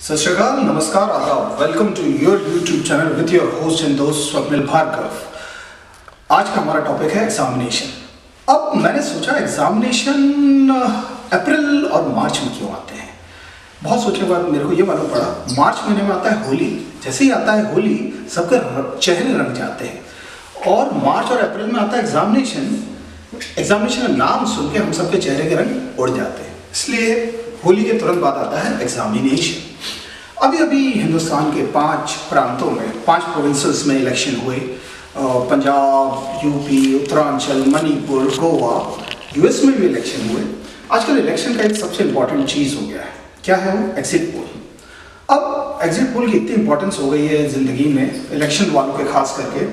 सत श्री अकाल, नमस्कार, आदाब। Welcome to your YouTube channel with your host and दोस्त स्वप्निल भार्गव। आज का हमारा टॉपिक है एग्जामिनेशन। अब मैंने सोचा एग्जामिनेशन अप्रैल और मार्च में क्यों आते हैं। बहुत सोचने के बाद मेरे को ये मालूम पड़ा, मार्च महीने में आता है होली। जैसे ही आता है होली सबके चेहरे रंग जाते हैं और मार्च और अप्रैल में आता है एग्जामिनेशन। एग्जामिनेशन का नाम सुन के हम सबके चेहरे के रंग उड़ जाते हैं, इसलिए होली के तुरंत बाद आता है एग्जामिनेशन। अभी अभी हिंदुस्तान के 5 प्रांतों में 5 प्रोविंसेस में इलेक्शन हुए। पंजाब, यूपी, उत्तरांचल, मणिपुर, गोवा, यूएस में भी इलेक्शन हुए। आजकल इलेक्शन का एक सबसे इम्पॉर्टेंट चीज़ हो गया है, क्या है वो? Exit poll. अब एग्जिट पोल की इतनी इंपॉर्टेंस हो गई है ज़िंदगी में, इलेक्शन वालों के खास करके,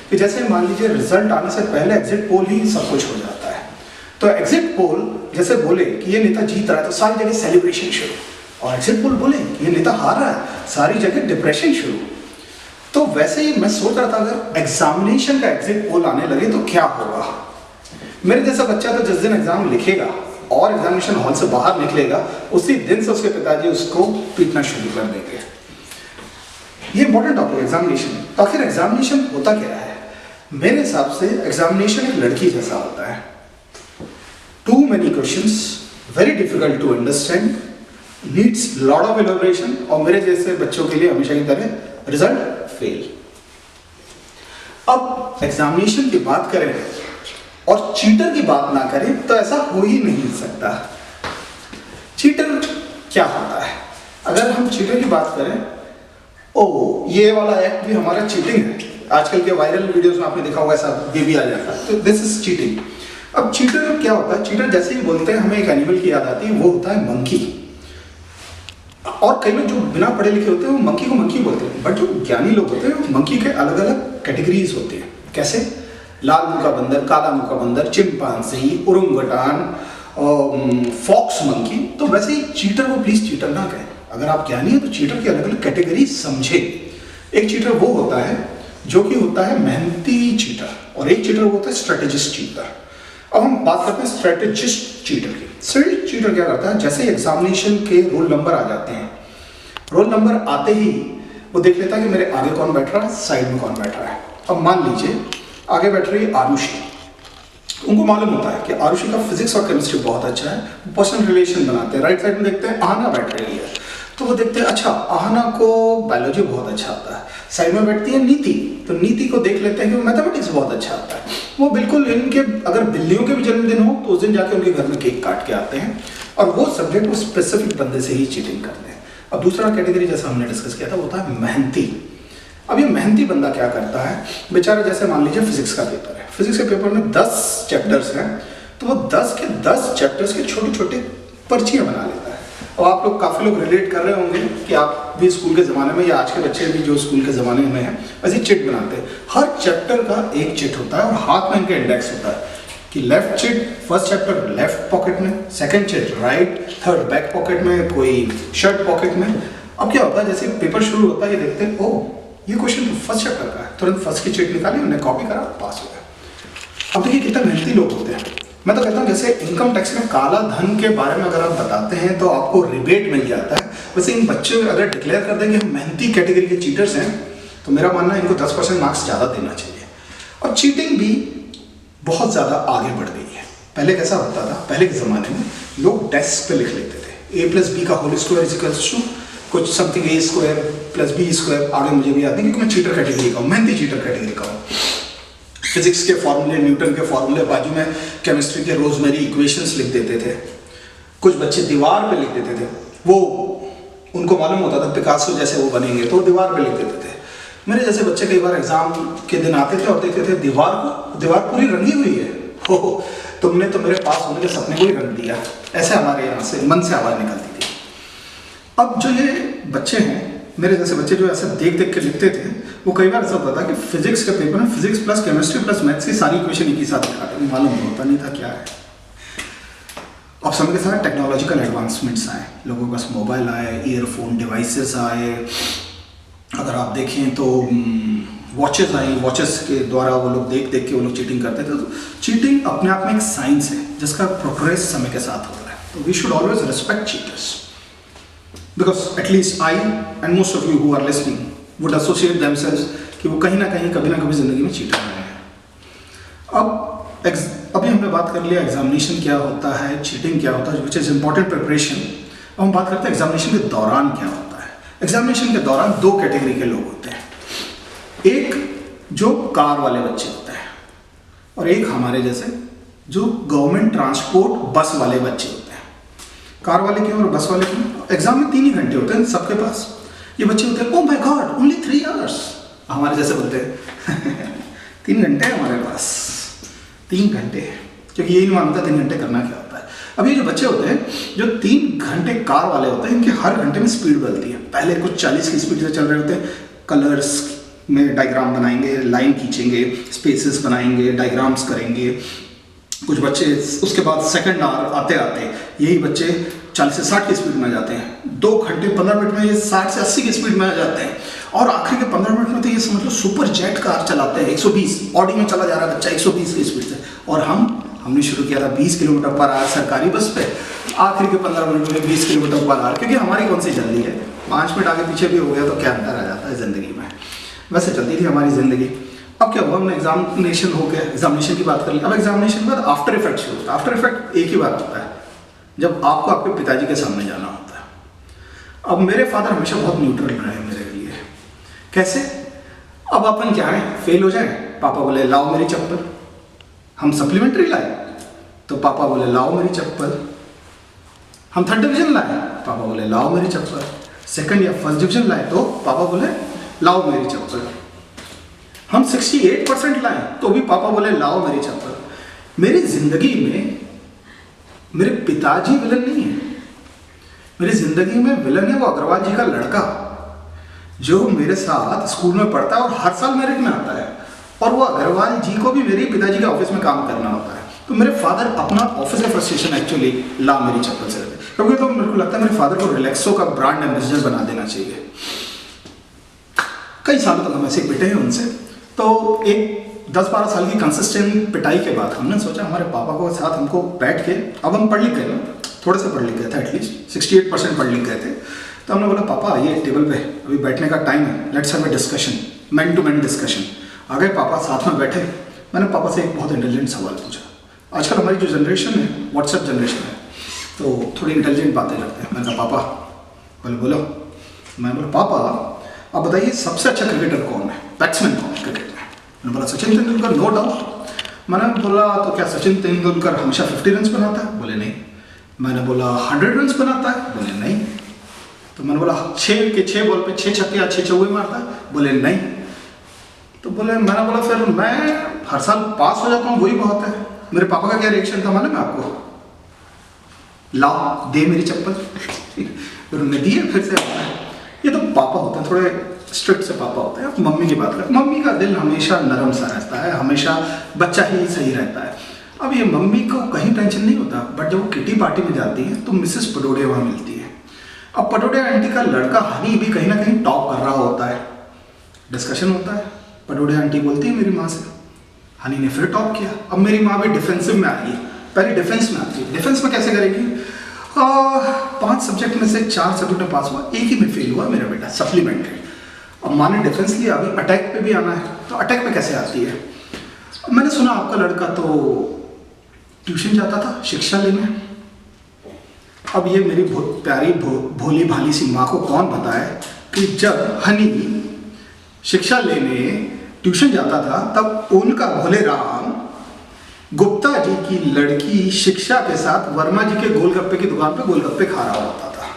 कि जैसे मान लीजिए रिजल्ट आने से पहले एग्जिट पोल ही सब कुछ हो जाता है। तो एग्जिट पोल जैसे बोले कि ये नेता जीत रहा है तो सारी जगह सेलिब्रेशन शुरू, और एग्जिट पोल बोले कि ये नेता हार रहा है, सारी जगह डिप्रेशन शुरू। तो वैसे ही मैं सोच रहा था अगर एग्जामिनेशन का एग्जिट पोल आने लगे तो क्या होगा। मेरे जैसा बच्चा तो जिस दिन एग्जाम लिखेगा और एग्जामिनेशन हॉल से बाहर निकलेगा उसी दिन से उसके पिताजी उसको पीटना शुरू कर देंगे। ये इंपॉर्टेंट टॉपिक है एग्जामिनेशन। तो आखिर एग्जामिनेशन होता क्या है? मेरे हिसाब से एग्जामिनेशन एक लड़की जैसा होता है। Too many questions, very difficult to understand, needs lot of elaboration, और मेरे जैसे बच्चों के लिए हमेशा की तरह रिजल्ट फेल। अब एग्जामिनेशन की बात करें और चीटर की बात ना करें तो ऐसा हो ही नहीं सकता। चीटर क्या होता है? अगर हम चीटर की बात करें, ओ ये वाला एक्ट भी हमारा चीटिंग है। आजकल के वायरल वीडियोस में आपने देखा होगा ऐसा ये भी आ जाता है, तो दिस इज चीटिंग। अब चीटर क्या होता है? चीटर जैसे ही बोलते हैं हमें एक एनिमल की याद आती है, वो होता है मंकी। और कई लोग जो बिना पढ़े लिखे होते हैं वो मंकी को मंकी बोलते हैं, बट जो ज्ञानी लोग होते हैं मंकी के अलग अलग कैटेगरीज होते हैं। कैसे? लाल मुंह का बंदर, काला मुंह का बंदर, चिंपांजी, ओरंगुटान, फॉक्स मंकी। तो वैसे ही चीटर को प्लीज चीटर ना कहें। अगर आप ज्ञानी हैं तो चीटर की अलग अलग कैटेगरी समझे। एक चीटर वो होता है जो कि होता है मेहनती चीटर, और एक चीटर वो होता है स्ट्रेटेजिस्ट चीटर। अब हम बात करते हैं स्ट्रेटेजिस्ट चीटर की। स्ट्रेटेजिस्ट चीटर क्या करता है? जैसे एग्जामिनेशन के रोल नंबर आ जाते हैं, रोल नंबर आते ही वो देख लेता है कि मेरे आगे कौन बैठ रहा है, साइड में कौन बैठ रहा है। अब मान लीजिए आगे बैठ रही है आरुषि। उनको मालूम होता है कि आरुषि का फिजिक्स और केमिस्ट्री बहुत अच्छा है, पर्सनल रिलेशन बनाते हैं। राइट साइड में देखते हैं आहना बैठ रही है, तो वो देखते हैं अच्छा आहना को बायोलॉजी बहुत अच्छा आता है। साइड में बैठती है नीति, तो नीति को देख लेते हैं कि वो मैथमेटिक्स बहुत अच्छा आता है। वो बिल्कुल इनके अगर बिल्लियों के भी जन्मदिन हो तो उस दिन जाके उनके घर में केक काट के आते हैं, और वो सब्जेक्ट वो स्पेसिफिक बंदे से ही चीटिंग करते हैं। अब दूसरा कैटेगरी जैसा हमने डिस्कस किया था वो होता है मेहनती। अब ये मेहनती बंदा क्या करता है बेचारा? जैसे मान लीजिए फिजिक्स का पेपर है, फिजिक्स के पेपर में 10 चैप्टर्स हैं, तो वो 10 के 10 चैप्टर्स के छोटे छोटे पर्चियाँ बना लेता है। और आप लोग काफ़ी लोग रिलेट कर रहे होंगे कि आप भी स्कूल के ज़माने में या आज के बच्चे भी जो स्कूल के ज़माने में हैं वैसे चिट बनाते हैं। हर चैप्टर का एक चिट होता है और हाथ में इनके इंडेक्स होता है कि left chit first chapter left pocket में, second chit right, third back pocket में, कोई शर्ट पॉकेट में। अब क्या होता है जैसे पेपर शुरू होता है ये देखते हैं ओ ये क्वेश्चन तो फर्स्ट चैप्टर का है, तुरंत फर्स्ट की चिट निकाली, उन्हें कॉपी करा, पास हो गया। अब देखिए कितने मेहनती लोग होते हैं। मैं तो कहता हूँ जैसे इनकम टैक्स में काला धन के बारे में अगर आप बताते हैं तो आपको रिबेट मिल जाता है, वैसे इन बच्चे अगर डिक्लेयर कर देंगे हम मेहनती कैटेगरी के चीटर्स हैं तो मेरा मानना है इनको 10% मार्क्स ज़्यादा देना चाहिए। और चीटिंग भी बहुत ज़्यादा आगे बढ़ गई है। पहले कैसा होता था? पहले के ज़माने में लोग डेस्क पे लिख लेते थे a+b का whole square is equals to कुछ समथिंग a² + b²। आगे मुझे भी याद नहीं क्योंकि मैं चीटर कैटेगरी का हूँ, मेहनती चीटर कैटेगरी का हूँ। फिजिक्स के फॉर्मूले, न्यूटन के फॉर्मूले बाजू में, केमिस्ट्री के रोजमेरी इक्वेशंस लिख देते थे। कुछ बच्चे दीवार पे लिख देते थे, वो उनको मालूम होता था पिकासो जैसे वो बनेंगे तो दीवार पे लिख देते थे। मेरे जैसे बच्चे कई बार एग्जाम के दिन आते थे और देखते थे दीवार पूरी रंगी हुई है, हो तुमने तो मेरे पास होने के सपने को ही रंग दिया। ऐसे हमारे यहाँ से मन से आवाज़ निकलती थी। अब जो ये बच्चे हैं, मेरे जैसे बच्चे जो ऐसे देख देख के लिखते थे, वो कई बार ऐसा होता था कि फिजिक्स के पेपर में physics plus chemistry plus maths की सारी इक्वेशन एक ही साथ दिखाते, मालूम होता नहीं था क्या है। अब समय के साथ टेक्नोलॉजिकल एडवांसमेंट्स आए, लोगों के पास मोबाइल आए, ईयरफोन डिवाइसेस आए, अगर आप देखें तो वॉचेस आई, वॉचेस के द्वारा वो लोग देख देख के वो लोग चीटिंग करते थे। तो चीटिंग अपने आप में एक साइंस है जिसका प्रोग्रेस समय के साथ हो रहा है। तो we should always respect cheaters. Because at least I and most of you who are listening would associate themselves कि वो कहीं ना कभी ज़िंदगी में चीटर रहे हैं। अभी हमने बात कर लिया एग्जामिनेशन क्या होता है, चीटिंग क्या होता है, विच इज़ इंपॉर्टेंट प्रिपरेशन। अब हम बात करते हैं एग्जामिनेशन के दौरान क्या होता है। एग्जामिनेशन के दौरान दो कैटेगरी के लोग होते हैं, एक जो कार वाले बच्चे होते हैं और एक हमारे जैसे जो गवर्नमेंट ट्रांसपोर्ट बस वाले बच्चे होते हैं। कार वाले क्यों और बस वाले क्यों? एग्जाम में 3 ही घंटे होते हैं सबके पास। ये बच्चे होते हैं oh my God only 3 hours, हमारे जैसे बोलते हैं 3 घंटे हैं हमारे पास, 3 घंटे, क्योंकि यही नहीं मानता 3 घंटे करना क्या होता है। अब ये जो बच्चे होते हैं जो 3 घंटे कार वाले होते हैं, इनके हर घंटे में स्पीड बढ़ती है। पहले कुछ 40 की स्पीड से चल रहे होते हैं, कलर्स में डायग्राम बनाएंगे, लाइन खींचेंगे, स्पेसेस बनाएंगे, डायग्राम्स करेंगे। कुछ बच्चे उसके बाद सेकंड आवर आते आते यही बच्चे 40 से 60 की स्पीड में आ जाते हैं। 2 घंटे 15 मिनट में ये 60 से 80 की स्पीड में आ जाते हैं और आखिरी के 15 मिनट में तो ये समझ लो सुपर जेट कार चलाते हैं। 120 ऑडी में चला जा रहा है बच्चा 120 की स्पीड से, और हमने शुरू किया था 20 किलोमीटर पर आवर सरकारी बस पे। आखिरी के 15 मिनट में 20 किलोमीटर पर आवर, क्योंकि हमारी कौन सी जल्दी है, 5 मिनट आगे पीछे भी हो गया तो क्या अंतर आ जाता है ज़िंदगी में। वैसे चलती थी हमारी ज़िंदगी। अब क्या हुआ, हमने एग्जामिनेशन हो गया, एग्जामिनेशन की बात कर ली। अब एग्जामिनेशन के बाद आफ्टर इफेक्ट शुरू होता है। आफ्टर इफेक्ट एक ही बात होता है, जब आपको आपके पिताजी के सामने जाना होता है। अब मेरे फादर हमेशा बहुत न्यूट्रल रहे मेरे लिए। कैसे? अब अपन क्या है, फेल हो जाए, पापा बोले लाओ मेरी चप्पल। हम सप्लीमेंट्री लाए तो पापा बोले लाओ मेरी चप्पल। हम 3rd डिवीजन लाए, पापा बोले लाओ मेरी चप्पल। 2nd या 1st डिवीजन लाए तो पापा बोले लाओ मेरी चप्पल। हम 68% लाए तो भी पापा बोले लाओ मेरी चप्पल। मेरी जिंदगी में मेरे पिताजी विलन नहीं है, मेरी जिंदगी में विलन है वो अग्रवाल जी का लड़का, जो मेरे साथ स्कूल में पढ़ता है और हर साल मेरिट में आता है। और वो अग्रवाल जी को भी मेरे पिताजी के ऑफिस में काम करना होता है। तो मेरे फादर अपना ऑफिस का फ्रस्ट्रेशन एक्चुअली ला मेरी चप्पल से रहते, क्योंकि तो मेरे को लगता है मेरे फादर को रिलैक्सो का ब्रांड एम्बेसडर बना देना चाहिए। कई सालों तक हम ऐसे पिटे हैं उनसे। तो एक 10-12 साल की कंसिस्टेंट पिटाई के बाद हमने सोचा हमारे पापा को साथ हमको बैठ के, अब हम पढ़ लिख गए ना, थोड़े से पढ़ लिख गए थे, एटलीस्ट 68% पढ़ लिख गए थे। तो हमने बोला पापा आइए टेबल पे, अभी बैठने का टाइम है, let's have a discussion, man to man discussion. आ गए पापा, साथ में बैठे। मैंने पापा से एक बहुत इंटेलिजेंट सवाल पूछा। आजकल हमारी जो जनरेशन है, व्हाट्सएप जनरेशन है, तो थोड़ी इंटेलिजेंट बातें करते हैं। मैंने कहा पापा, बोले बोलो। मैं बोला पापा अब बताइए सबसे अच्छा क्रिकेटर कौन है, बैट्समैन कौन है क्रिकेट में? मैंने बोला सचिन तेंदुलकर, नो डाउट। मैंने बोला तो क्या सचिन तेंदुलकर हमेशा 50 रन बनाता है? बोले नहीं। मैंने बोला 100 रन बनाता है? बोले नहीं। तो मैंने बोला 6 के 6 बॉल पे 6 छक्के या 6 चौके मारता है? बोले नहीं। तो बोले, मैंने बोला फिर मैं हर साल पास हो जाता हूँ वही बहुत है। मेरे पापा का क्या रिएक्शन था मालूम है आपको? लाओ दे मेरी चप्पल। फिर उन्होंने दी है, फिर से ये तो पापा होते हैं, थोड़े स्ट्रिक्ट से पापा होते हैं। अब मम्मी की बात करें, मम्मी का दिल हमेशा नरम सा रहता है, हमेशा बच्चा ही सही रहता है। अब ये मम्मी को कहीं टेंशन नहीं होता, बट जब वो किटी पार्टी में जाती है तो मिसेस पटोड़े वहाँ मिलती है। अब पटोड़े आंटी का लड़का हनी भी कहीं ना कहीं टॉप कर रहा होता है, डिस्कशन होता है। पटोड़े आंटी बोलती है मेरी माँ से, हनी ने फिर टॉप किया। अब मेरी माँ भी डिफेंसिव में आ गई, पहले डिफेंस में आती है। डिफेंस में कैसे करेगी? 5 सब्जेक्ट में से 4 सब्जेक्ट में पास हुआ, एक ही में फेल हुआ मेरा बेटा, सप्लीमेंट्री। अब माँ ने डिफेंस लिया, अभी अटैक पे भी आना है, तो अटैक पे कैसे आती है? मैंने सुना आपका लड़का तो ट्यूशन जाता था शिक्षा लेने। अब ये मेरी बहुत प्यारी भोली भाली सी माँ को कौन बताए कि जब हनी शिक्षा लेने ट्यूशन जाता था तब उनका भोले राम गुप्ता जी की लड़की शिक्षा के साथ वर्मा जी के गोलगप्पे की दुकान पे गोलगप्पे खा रहा होता था।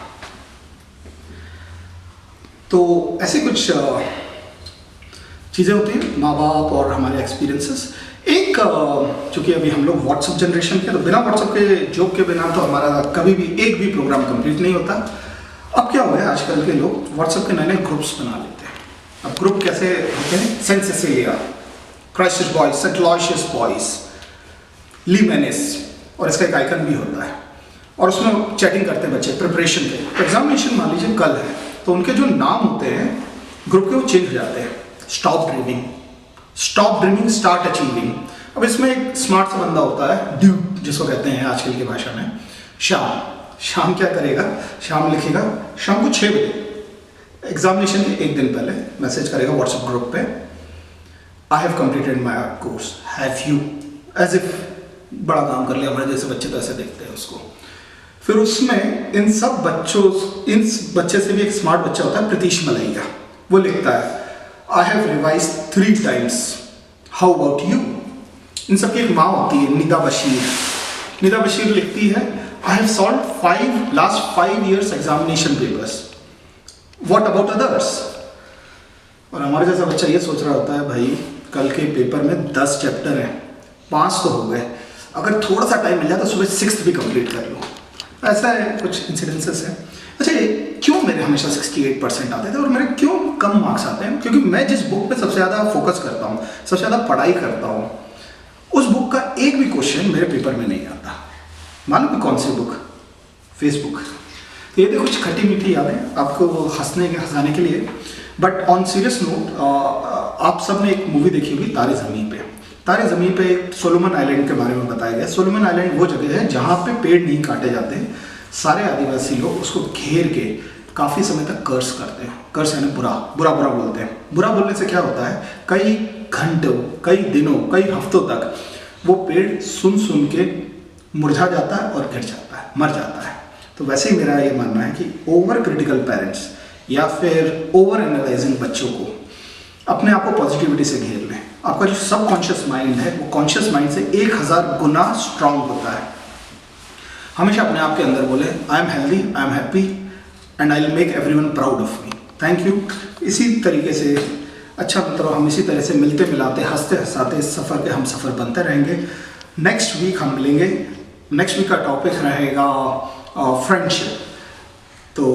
तो ऐसी कुछ चीज़ें होती हैं, माँ बाप और हमारे एक्सपीरियंसेस। एक चूँकि अभी हम लोग व्हाट्सएप जनरेशन के, तो बिना व्हाट्सएप के जोक के बिना तो हमारा कभी भी एक भी प्रोग्राम कंप्लीट नहीं होता। अब क्या हुआ है, आजकल के लोग व्हाट्सएप के नए नए ग्रुप्स बना लेते हैं। अब ग्रुप कैसे होते हैं? Saint Cecilia, Christ Church boys, Saint Aloysius boys, ली मैनेस, और इसका एक आइकन भी होता है, और उसमें चैटिंग करते हैं बच्चे प्रिपरेशन के। एग्जामिनेशन मान लीजिए कल है, तो उनके जो नाम होते हैं ग्रुप के वो चेंज हो जाते हैं। Stop dreaming, stop dreaming, start achieving. अब इसमें एक स्मार्ट सा बंदा होता है, ड्यूड जिसको कहते हैं आजकल की भाषा में, श्याम, शाम क्या करेगा, शाम लिखेगा शाम को 6 बजे एग्जामिनेशन के एक दिन पहले मैसेज करेगा व्हाट्सएप ग्रुप पे, I have completed my course, have you, as if बड़ा काम कर लिया, हमारे जैसे बच्चे तो ऐसे देखते हैं उसको। फिर उसमें इन बच्चे से भी एक स्मार्ट बच्चा होता है प्रतीश मलैया, वो लिखता है I have revise 3 times, how about you. इन सब की एक माँ होती है निदा बशीर। निदा बशीर लिखती है I have solve last 5 years examination papers, what about others. और हमारे जैसा बच्चा ये सोच रहा होता है भाई कल के पेपर में 10 चैप्टर हैं, 5 तो हो गए, अगर थोड़ा सा टाइम मिल जाए तो सुबह 6th भी कंप्लीट कर लो। ऐसा है, कुछ इंसिडेंसेस हैं। अच्छा, क्यों मेरे हमेशा 68% आते थे और मेरे क्यों कम मार्क्स आते हैं? क्योंकि मैं जिस बुक पे सबसे ज़्यादा फोकस करता हूँ, सबसे ज़्यादा पढ़ाई करता हूँ, उस बुक का एक भी क्वेश्चन मेरे पेपर में नहीं आता। मालूम है कौन सी बुक? फेसबुक। ये देखो कुछ खट्टी मीठी यादें आपको हंसाने के लिए। बट ऑन सीरियस नोट, आप सब ने एक मूवी देखी होगी तारे ज़मीन पे। तारे ज़मीन पे एक सोलोमन आइलैंड के बारे में बताया गया। सोलोमन आइलैंड वो जगह है जहाँ पे पेड़ नहीं काटे जाते, सारे आदिवासी लोग उसको घेर के काफ़ी समय तक कर्स करते हैं। कर्स यानी बुरा बोलते हैं। बुरा बोलने से क्या होता है, कई घंटों, कई दिनों, कई हफ्तों तक वो पेड़ सुन के मुरझा जाता है और गिर जाता है, मर जाता है। तो वैसे ही मेरा ये मानना है कि ओवर क्रिटिकल पेरेंट्स या फिर ओवर एनालाइजिंग बच्चों को अपने आप को पॉजिटिविटी से घेर लें। आपका जो सबकॉन्शियस माइंड है वो कॉन्शियस माइंड से 1000 गुना स्ट्रांग होता है। हमेशा अपने आप के अंदर बोले I am healthy, I am happy and I will make everyone proud of me. Thank you. इसी तरीके से अच्छा मित्रों, हम इसी तरह से मिलते मिलाते हंसते हंसाते इस सफ़र के हम सफ़र बनते रहेंगे। नेक्स्ट वीक हम मिलेंगे। नेक्स्ट वीक का टॉपिक रहेगा फ्रेंडशिप। तो